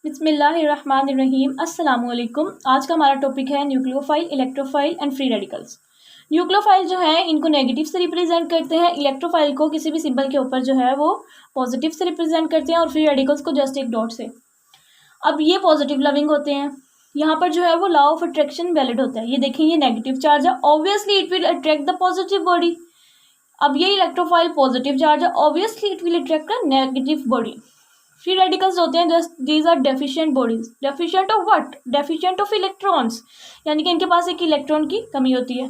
बिस्मिल्लाहिर्रहमानिर्रहीम अस्सलामुअलैकुम। आज का हमारा टॉपिक है nucleophile, electrophile and free radicals. Nucleophile जो है इनको नेगेटिव से रिप्रेजेंट करते हैं, इलेक्ट्रोफाइल को किसी भी सिंबल के ऊपर जो है वो पॉजिटिव से रिप्रेजेंट करते हैं और फ्री रेडिकल्स को जस्ट एक डॉट से। अब ये पॉजिटिव लविंग होते हैं, यहाँ पर जो है वो लॉ ऑफ अट्रैक्शन वैलिड होता है। ये देखें, ये नेगेटिव चार्ज है, obviously it will attract the positive body. अब ये इलेक्ट्रोफाइल पॉजिटिव चार्ज है, obviously it will attract a negative body. Free radicals होते हैं just these are deficient bodies. Deficient of what? Deficient of electrons, यानी कि इनके पास एक इलेक्ट्रॉन की कमी होती है।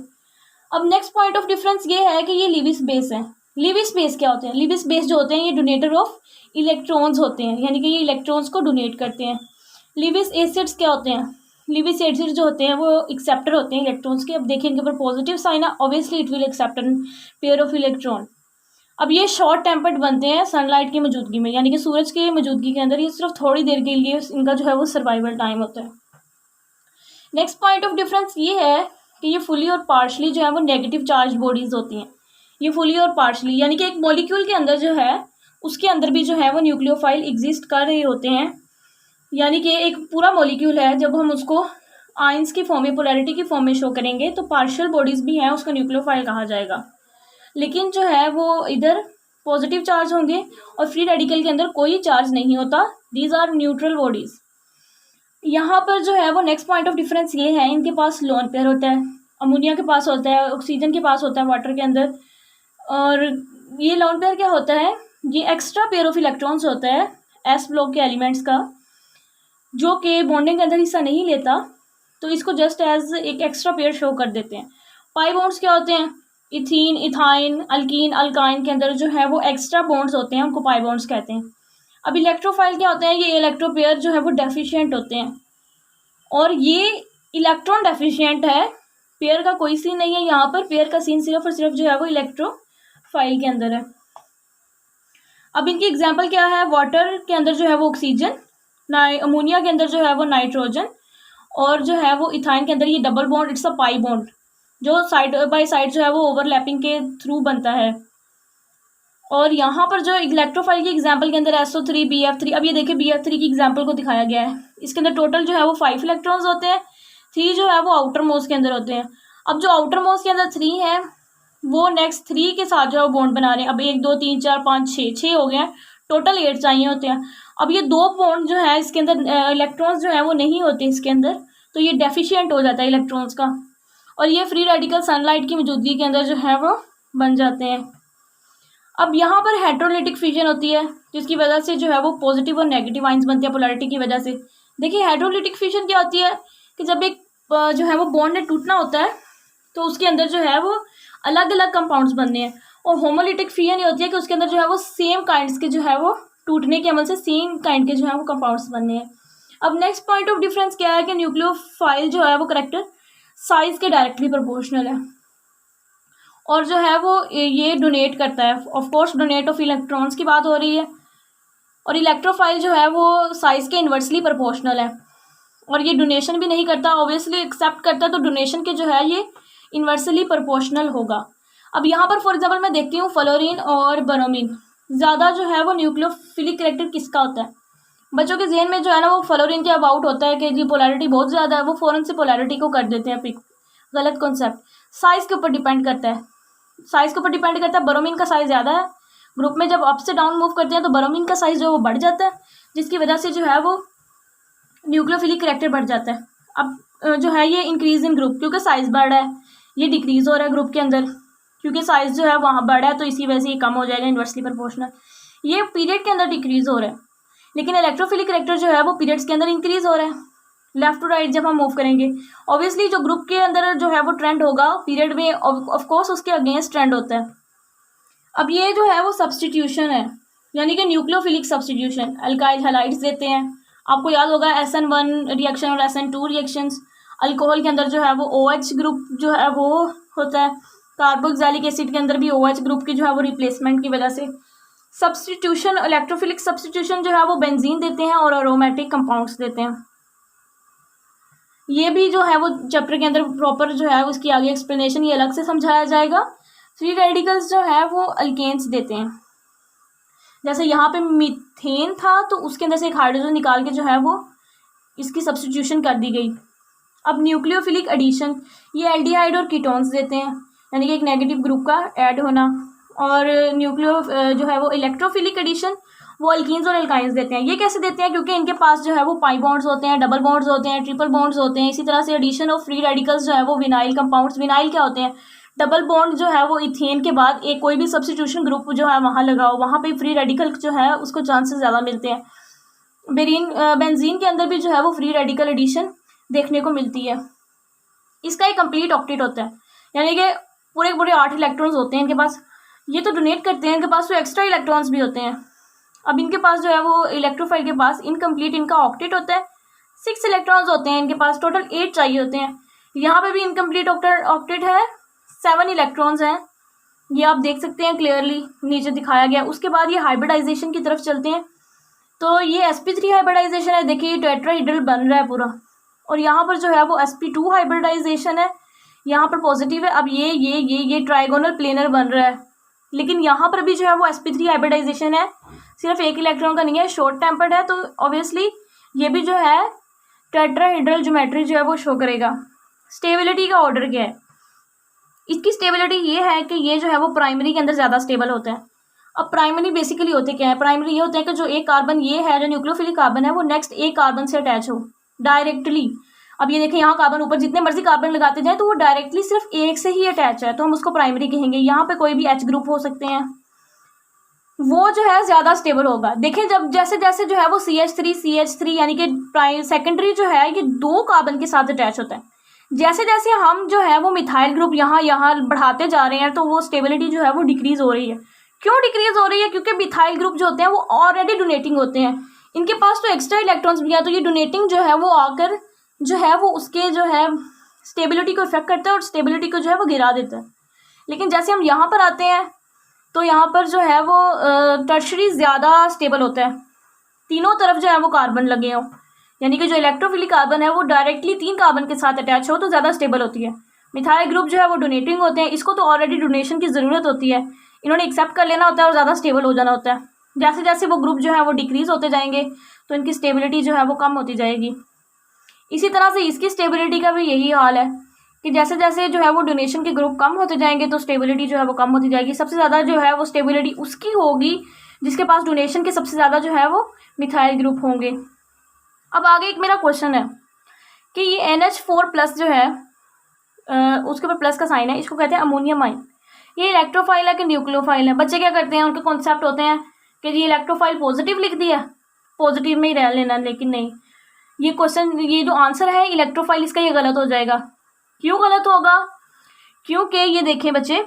अब नेक्स्ट पॉइंट ऑफ डिफरेंस ये है कि ये लिविस बेस है। लिविस बेस क्या होते हैं? लिविस बेस जो होते हैं ये डोनेटर ऑफ इलेक्ट्रॉन्स होते हैं, यानी कि ये इलेक्ट्रॉन्स को डोनेट करते हैं। लिविस एसिड्स क्या होते हैं? लिविस एसिड्स जो होते हैं वो एक्सेप्टर होते हैं इलेक्ट्रॉन्स के। अब देखिए इनके ऊपर पॉजिटिव साइन है, obviously it will accept pair of electron. अब ये शॉर्ट टेम्पर्ड बनते हैं सनलाइट की मौजूदगी में, यानी कि सूरज की मौजूदगी के अंदर ये सिर्फ थोड़ी देर के लिए इनका जो है वो सर्वाइवल टाइम होता है। नेक्स्ट पॉइंट ऑफ डिफरेंस ये है कि ये फुली और पार्शली जो है वो नेगेटिव चार्ज बॉडीज होती हैं। ये फुली और पार्शली, यानी कि एक मॉलिक्यूल के अंदर जो है उसके अंदर भी जो है वो न्यूक्लियोफाइल एग्जिस्ट कर रहे होते हैं। यानी कि एक पूरा मॉलिक्यूल है, जब हम उसको आयंस की फॉर्म में, पोलैरिटी की फॉर्म में शो करेंगे तो पार्शियल बॉडीज भी हैं, उसका न्यूक्लियोफाइल कहा जाएगा। लेकिन जो है वो इधर पॉजिटिव चार्ज होंगे और फ्री रेडिकल के अंदर कोई चार्ज नहीं होता। These are neutral bodies. यहाँ पर जो है वो नेक्स्ट पॉइंट ऑफ डिफरेंस ये है, इनके पास लोन पेयर होता है, अमोनिया के पास होता है, ऑक्सीजन के पास होता है वाटर के अंदर। और ये लोन पेयर क्या होता है? ये एक्स्ट्रा पेयर ऑफ इलेक्ट्रॉन्स होता है एस ब्लॉक के एलिमेंट्स का, जो कि बॉन्डिंग के अंदर हिस्सा नहीं लेता, तो इसको जस्ट एज एक एक्स्ट्रा पेयर शो कर देते हैं। पाई बॉन्ड्स क्या होते हैं? इथीन, इथाइन, अल्कीन, अल्काइन के अंदर जो है वो एक्स्ट्रा बॉन्ड्स होते हैं, उनको पाई बॉन्ड्स कहते हैं। अब इलेक्ट्रोफाइल क्या होते हैं? ये इलेक्ट्रो पेयर जो है वो डेफिशिएंट होते हैं, और ये इलेक्ट्रॉन डेफिशिएंट है, पेयर का कोई सीन नहीं है यहाँ पर। पेयर का सीन सिर्फ और सिर्फ जो है वो इलेक्ट्रोफाइल के अंदर है। अब इनकी एग्जाम्पल क्या है? वाटर के अंदर जो है वो ऑक्सीजन, अमोनिया के अंदर जो है वो नाइट्रोजन, और जो है वो इथाइन के अंदर ये double bond, it's a pi bond, जो साइड बाय साइड जो है वो ओवरलैपिंग के थ्रू बनता है। और यहाँ पर जो इलेक्ट्रोफाइल की एग्जांपल के अंदर SO3, BF3, अब ये देखिए BF3 की एग्जांपल को दिखाया गया है। इसके अंदर टोटल जो है वो 5 इलेक्ट्रॉन्स होते हैं, 3 जो है वो आउटर मोस्ट के अंदर होते हैं। अब जो आउटर मोस्ट के अंदर 3 है वो नेक्स्ट 3 के साथ जो है वो बॉन्ड बना रहे हैं। अब 1 2 3 4 5 6 हो गए हैं, टोटल 8 चाहिए होते हैं। अब ये 2 बॉन्ड जो है इसके अंदर इलेक्ट्रॉन्स जो है वो नहीं होते इसके अंदर, तो ये डेफिशिएंट हो जाता है इलेक्ट्रॉन्स का, और ये फ्री रेडिकल सनलाइट की मौजूदगी के अंदर जो है वो बन जाते हैं। अब यहाँ पर हेटेरोलिटिक फ्यूजन होती है, जिसकी वजह से जो है वो पॉजिटिव और नेगेटिव आयंस बनते हैं पोलैरिटी की वजह से। देखिए हेटेरोलिटिक फ्यूजन क्या होती है कि जब एक जो है वो बॉन्ड ने टूटना होता है तो उसके अंदर जो है वो अलग अलग कंपाउंड्स बनने हैं। और होमोलिटिक फ्यूजन ये होती है कि उसके अंदर जो है वो सेम काइंड्स के जो है वो टूटने के अमल से सेम काइंड के जो है वो कंपाउंड्स बनने हैं। अब नेक्स्ट पॉइंट ऑफ डिफरेंस क्या है कि न्यूक्लियोफाइल जो है वो करेक्टर साइज के डायरेक्टली प्रोपोर्शनल है, और जो है वो ये डोनेट करता है। Of course donate of electrons की बात हो रही है, और इलेक्ट्रोफाइल जो है वो साइज के इन्वर्सली प्रोपोर्शनल है, और ये डोनेशन भी नहीं करता, ऑब्वियसली एक्सेप्ट करता है, तो डोनेशन के जो है ये इन्वर्सली प्रोपोर्शनल होगा। अब यहाँ पर फॉर एग्जाम्पल मैं देखती हूँ फ्लोरीन और ब्रोमीन, ज़्यादा जो है वो न्यूक्लियोफिलिक कैरेक्टर किसका होता है? बच्चों के जहन में जो है ना वो फ्लोरीन के अबाउट होता है कि ये पोलैरिटी बहुत ज़्यादा है, वो फ़ौरन से पोलैरिटी को कर देते हैं पिक। गलत कॉन्सेप्ट। साइज़ के ऊपर डिपेंड करता है, साइज़ के ऊपर डिपेंड करता है। ब्रोमीन का साइज़ ज़्यादा है, ग्रुप में जब अप से डाउन मूव करते हैं तो ब्रोमीन का साइज़ जो है वो बढ़ जाता है, जिसकी वजह से जो है वो न्यूक्लियोफिलिक कैरेक्टर बढ़ जाता है। अब जो है ये इंक्रीज इन ग्रुप, क्योंकि साइज़ बढ़ रहा है, ये डिक्रीज़ हो रहा है ग्रुप के अंदर, क्योंकि साइज़ जो है वहाँ बढ़ा है तो इसी वजह से ये कम हो जाएगा इन्वर्सली प्रोपोर्शनल। ये पीरियड के अंदर डिक्रीज़ हो रहा है, लेकिन इलेक्ट्रोफिलिक कैरेक्टर जो है वो पीरियड्स के अंदर इंक्रीज हो रहा है। लेफ्ट टू राइट जब हम मूव करेंगे, ऑब्वियसली जो ग्रुप के अंदर जो है वो ट्रेंड होगा पीरियड में ऑफ कोर्स उसके अगेंस्ट ट्रेंड होता है। अब ये जो है वो सब्सटीट्यूशन है, यानी कि न्यूक्लियोफिलिक सब्सटीट्यूशन। अल्काइल हैलाइड्स देते हैं, आपको याद होगा SN1 रिएक्शन और SN2 रिएक्शंस। अल्कोहल के अंदर जो है वो OH ग्रुप जो है वो होता है, कार्बोक्सिलिक एसिड के अंदर भी OH ग्रुप की जो है वो रिप्लेसमेंट की वजह से। सब्सटीट्यूशन, इलेक्ट्रोफिलिक सब्सटीट्यूशन जो है वो बेंजीन देते हैं और अरोमेटिक कंपाउंड्स देते हैं। ये भी जो है वो चैप्टर के अंदर प्रॉपर जो है उसकी आगे एक्सप्लेनेशन ये अलग से समझाया जाएगा। फ्री रेडिकल्स जो है वो अल्केन्स देते हैं। जैसे यहाँ पे मीथेन था तो उसके अंदर से एक हाइड्रोजन निकाल के जो है वो इसकी सब्स्टिट्यूशन कर दी गई। अब न्यूक्लियोफिलिक एडिशन, ये एल्डिहाइड और कीटोन्स देते हैं, यानी कि एक नेगेटिव ग्रुप का ऐड होना। और न्यूक्लियो जो है वो इलेक्ट्रोफिलिक एडिशन, वो अल्कीन्स और एल्काइंस देते हैं। ये कैसे देते हैं? क्योंकि इनके पास जो है वो पाई बॉन्ड्स होते हैं, डबल बॉन्ड्स होते हैं, ट्रिपल बॉन्ड्स होते हैं। इसी तरह से एडिशन ऑफ फ्री रेडिकल्स जो है वो विनाइल कंपाउंड्स, विनाइल क्या होते हैं? डबल बॉन्ड जो है वो इथेन के बाद एक कोई भी सब्स्टिट्यूशन ग्रुप जो है वहाँ लगाओ, वहाँ पे फ्री रेडिकल जो है उसको चांसेस ज़्यादा मिलते हैं। बेंजीन के अंदर भी जो है वो फ्री रेडिकल एडिशन देखने को मिलती है। इसका एक कंप्लीट ऑक्टेट होता है, यानी कि पूरे पूरे 8 इलेक्ट्रॉन्स होते हैं इनके पास। ये तो डोनेट करते हैं, इनके पास तो एक्स्ट्रा इलेक्ट्रॉन्स भी होते हैं। अब इनके पास जो है वो इलेक्ट्रोफाइल के पास इनकम्प्लीट इनका ऑक्टेट होता है, 6 इलेक्ट्रॉन्स होते हैं इनके पास, टोटल 8 चाहिए होते हैं। यहाँ पे भी इनकम्प्लीट ऑक्टेट है, 7 इलेक्ट्रॉन्स हैं, ये आप देख सकते हैं क्लियरली नीचे दिखाया गया। उसके बाद ये हाइब्रिडाइजेशन की तरफ चलते हैं, तो ये sp3 हाइब्रिडाइजेशन है, देखिए ये टेट्राहेड्रल बन रहा है पूरा, और यहाँ पर जो है वो sp2 हाइब्रिडाइजेशन है, यहाँ पर पॉजिटिव है। अब ये ट्राइगोनल प्लेनर बन रहा है, लेकिन यहाँ पर भी जो है वो sp3 हाइब्रिडाइजेशन है, सिर्फ एक इलेक्ट्रॉन का नहीं है, शॉर्ट टेम्पर्ड है, तो ऑब्वियसली ये भी जो है टेट्राहेड्रल ज्योमेट्री जो है वो शो करेगा। स्टेबिलिटी का ऑर्डर क्या है? इसकी स्टेबिलिटी ये है कि ये जो है वो प्राइमरी के अंदर ज़्यादा स्टेबल होता है। अब प्राइमरी बेसिकली होते क्या है? प्राइमरी ये होते हैं कि जो एक कार्बन ये है, जो न्यूक्लियोफिलिक कार्बन है, वो नेक्स्ट एक कार्बन से अटैच हो डायरेक्टली। अब ये देखें, यहाँ कार्बन ऊपर जितने मर्जी कार्बन लगाते जाए तो वो डायरेक्टली सिर्फ एक से ही अटैच है, तो हम उसको प्राइमरी कहेंगे। यहाँ पे कोई भी H ग्रुप हो सकते हैं, वो जो है ज़्यादा स्टेबल होगा। देखें जब जैसे जैसे जो है वो CH3 यानी कि सेकेंडरी जो है ये 2 कार्बन के साथ अटैच होता है। जैसे जैसे हम जो है वो मिथाइल ग्रुप यहाँ बढ़ाते जा रहे हैं, तो वो स्टेबिलिटी जो है वो डिक्रीज हो रही है। क्यों डिक्रीज हो रही है? क्योंकि मिथाइल ग्रुप जो होते हैं वो ऑलरेडी डोनेटिंग होते हैं, इनके पास तो एक्स्ट्रा इलेक्ट्रॉन्स भी हैं, तो ये डोनेटिंग जो है वो आकर जो है वो उसके जो है स्टेबिलिटी को इफेक्ट करता है और स्टेबिलिटी को जो है वो गिरा देता है। लेकिन जैसे हम यहाँ पर आते हैं तो यहाँ पर जो है वो टर्शरी ज़्यादा स्टेबल होता है, तीनों तरफ जो है वो कार्बन लगे हों, यानी कि जो इलेक्ट्रोफिलिक कार्बन है वो डायरेक्टली 3 कार्बन के साथ अटैच हो तो ज़्यादा स्टेबल होती है। मिथाइल ग्रुप जो है वो डोनेटिंग होते हैं, इसको तो ऑलरेडी डोनेशन की ज़रूरत होती है, इन्होंने एक्सेप्ट कर लेना होता है और ज़्यादा स्टेबल हो जाना होता है। जैसे जैसे वो ग्रुप जो है वो डिक्रीज होते जाएंगे तो इनकी स्टेबिलिटी जो है वो कम होती जाएगी। इसी तरह से इसकी स्टेबिलिटी का भी यही हाल है कि जैसे जैसे जो है वो डोनेशन के ग्रुप कम होते जाएंगे तो स्टेबिलिटी जो है वो कम होती जाएगी। सबसे ज़्यादा जो है वो स्टेबिलिटी उसकी होगी जिसके पास डोनेशन के सबसे ज़्यादा जो है वो मिथाइल ग्रुप होंगे। अब आगे एक मेरा क्वेश्चन है कि ये NH4+ जो है उसके ऊपर प्लस का साइन है, इसको कहते हैं अमोनियम आयन। ये इलेक्ट्रोफाइल है कि न्यूक्लियोफाइल है? बच्चे क्या करते हैं, उनके कॉन्सेप्ट होते हैं कि ये इलेक्ट्रोफाइल पॉजिटिव लिख दिया, पॉजिटिव में ही रह लेना, लेकिन नहीं, ये क्वेश्चन ये जो आंसर है इलेक्ट्रोफाइल इसका ये गलत हो जाएगा। क्यों गलत होगा? क्योंकि ये देखें बच्चे,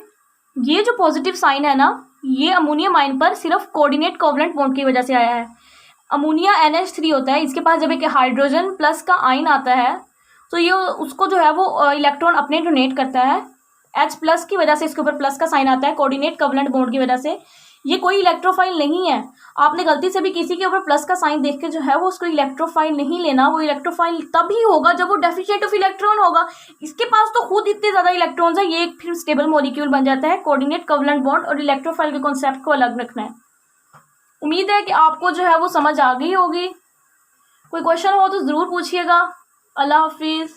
ये जो पॉजिटिव साइन है ना, ये अमोनियम आयन पर सिर्फ कोऑर्डिनेट कोवलेंट बॉन्ड की वजह से आया है। अमोनिया NH3 होता है, इसके पास जब एक हाइड्रोजन प्लस का आयन आता है तो ये उसको जो है वो इलेक्ट्रॉन अपने डोनेट करता है, H+ की वजह से इसके ऊपर प्लस का साइन आता है, कोऑर्डिनेट कोवलेंट बॉन्ड की वजह से। ये कोई इलेक्ट्रोफाइल नहीं है। आपने गलती से भी किसी के ऊपर प्लस का साइन देख के जो है वो उसको इलेक्ट्रोफाइल नहीं लेना। वो इलेक्ट्रोफाइल तभी होगा जब वो डेफिशिएंट ऑफ इलेक्ट्रॉन होगा। इसके पास तो खुद इतने ज़्यादा इलेक्ट्रॉन्स है, ये एक फिर स्टेबल मॉलिक्यूल बन जाता है। कोऑर्डिनेट कोवलेंट बॉन्ड और इलेक्ट्रोफाइल के कॉन्सेप्ट को अलग रखना है। उम्मीद है कि आपको जो है वो समझ आ गई होगी। कोई क्वेश्चन हो तो ज़रूर पूछिएगा। अल्लाह हाफिज़।